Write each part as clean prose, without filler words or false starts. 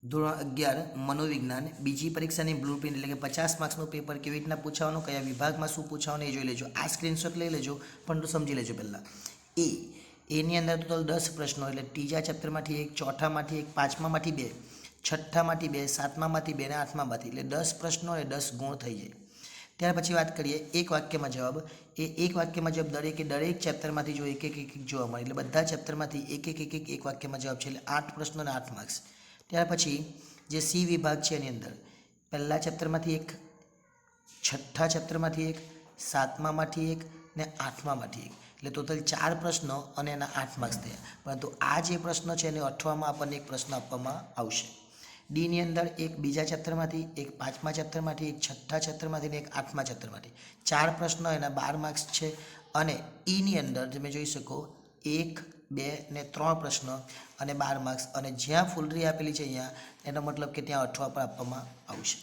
ધોરણ 11 મનોવિજ્ઞાન બીજી પરીક્ષાની બ્લુપ્રિન્ટ એટલે કે 50 માર્ક્સનું પેપર કેવી રીતના પૂછવાનું, કયા વિભાગમાં શું પૂછવાનું એ જોઈ લેજો. આ સ્ક્રીનશોટ લઈ લેજો, પણ સમજી લેજો પહેલાં. એની અંદર ટોટલ 10 પ્રશ્નો, એટલે ત્રીજા ચેપ્ટરમાંથી 1, ચોથામાંથી 1, પાંચમામાંથી 2, છઠ્ઠામાંથી 2, સાતમામાંથી 2 અને આઠમામાંથી, એટલે 10 પ્રશ્નો અને 10 ગુણ થઈ જાય. ત્યાર પછી વાત કરીએ એક વાક્યમાં જવાબ. એક વાક્યમાં જવાબ દરેક ચેપ્ટરમાંથી જો એક જોવા મળે, એટલે બધા ચેપ્ટરમાંથી એક વાક્યમાં જવાબ છે, એટલે 8 પ્રશ્નો અને 8 માર્ક્સ. ત્યાર પછી જે સી વિભાગ છે એની અંદર પહેલા ચેપ્ટરમાંથી 1, છઠ્ઠા ચેપ્ટરમાંથી 1, સાતમામાંથી 1 ને આઠમામાંથી 1, એટલે ટોટલ 4 પ્રશ્નો અને એના 8 માર્ક્સ થયા. પરંતુ આ જે પ્રશ્નો છે એને અઠવામાં આપણને એક પ્રશ્ન આપવામાં આવશે. ડીની અંદર એક બીજા ચેપ્ટરમાંથી, એક પાંચમા ચેપ્ટરમાંથી, એક છઠ્ઠા ચેપ્ટરમાંથી ને એક આઠમા ચેપ્ટરમાંથી 4 પ્રશ્નો, એના 12 માર્ક્સ છે. અને ઈની અંદર તમે જોઈ શકો 1, 2 ને 3 પ્રશ્નો અને 12 માર્ક્સ, અને જ્યાં ફૂલરી આપેલી છે અહીંયા એનો મતલબ કે ત્યાં અઠવા પર આપવામાં આવશે.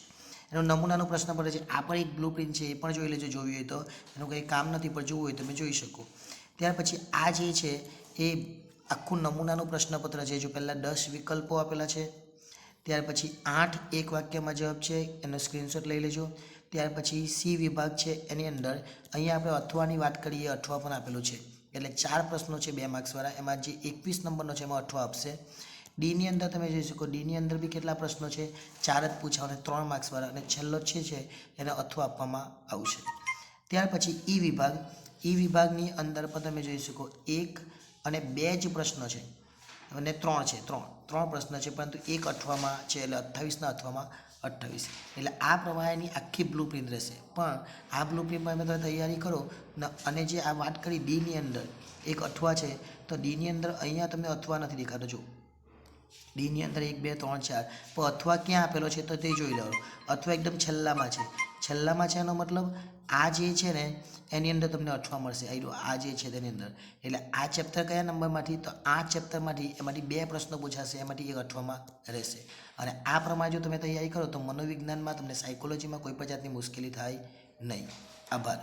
એનો નમૂનાનો પ્રશ્ન પડે છે, આ પણ એક બ્લુપ્રિન્ટ છે, એ પણ જોઈ લેજો. જોવી હોય તો એનું કંઈ કામ નથી, પણ જોવું હોય તો તમે જોઈ શકો. ત્યાર પછી આ જે છે એ આખું નમૂનાનું પ્રશ્નપત્ર છે. જો પહેલાં 10 વિકલ્પો આપેલા છે, ત્યાર પછી 8 એક વાક્યમાં જવાબ છે, એનો સ્ક્રીનશોટ લઈ લેજો. ત્યાર પછી સી વિભાગ છે એની અંદર અહીંયા આપણે અથવાની વાત કરીએ, અઠવા પણ આપેલું છે, એટલે 4 પ્રશ્નો છે 2 માર્ક્સવાળા, એમાં જે 21 નંબરનો છે એમાં અઠવા આપશે. ડીની અંદર તમે જોઈ શકો, ડીની અંદર બી કેટલા પ્રશ્નો છે, 4 જ પૂછાવ અને 3 માર્ક્સવાળા, અને છેલ્લો છે એને અઠવા આપવામાં આવશે. ત્યાર પછી ઈ વિભાગની અંદર પણ તમે જોઈ શકો 1 અને 2 જ પ્રશ્નો છે, અને 3 છે, 3 પ્રશ્ન છે, પરંતુ એક અઠવામાં છે, એટલે 28ના અઠવામાં 28. એટલે આ પ્રમાણેની આખી બ્લુપ્રિન્ટ રહેશે. પણ આ બ્લુપ્રિન્ટમાં તમે તૈયારી કરો અને જે આ વાત કરી ડીની અંદર એક અઠવા છે, તો ડીની અંદર અહીંયા તમને અઠવા નથી દેખાતો. જો ડીની અંદર 1, 2, 3, 4, પણ અઠવા ક્યાં આપેલો છે તો તે જોઈ લેવાનું. અઠવા એકદમ છેલ્લામાં છે, એનો મતલબ આ જે છે ને એની અંદર તમને અઠવા મળશે. આ જે છે તેની અંદર, એટલે આ ચેપ્ટર કયા નંબરમાંથી, તો આ ચેપ્ટરમાંથી એમાંથી 2 પ્રશ્નો પૂછાશે, એમાંથી એક અઠવામાં રહેશે. અને આ પ્રમાણે જો તમે તૈયારી કરો તો મનોવિજ્ઞાનમાં તમને સાયકોલોજીમાં કોઈ પણ જાતની મુશ્કેલી થાય નહીં. આભાર.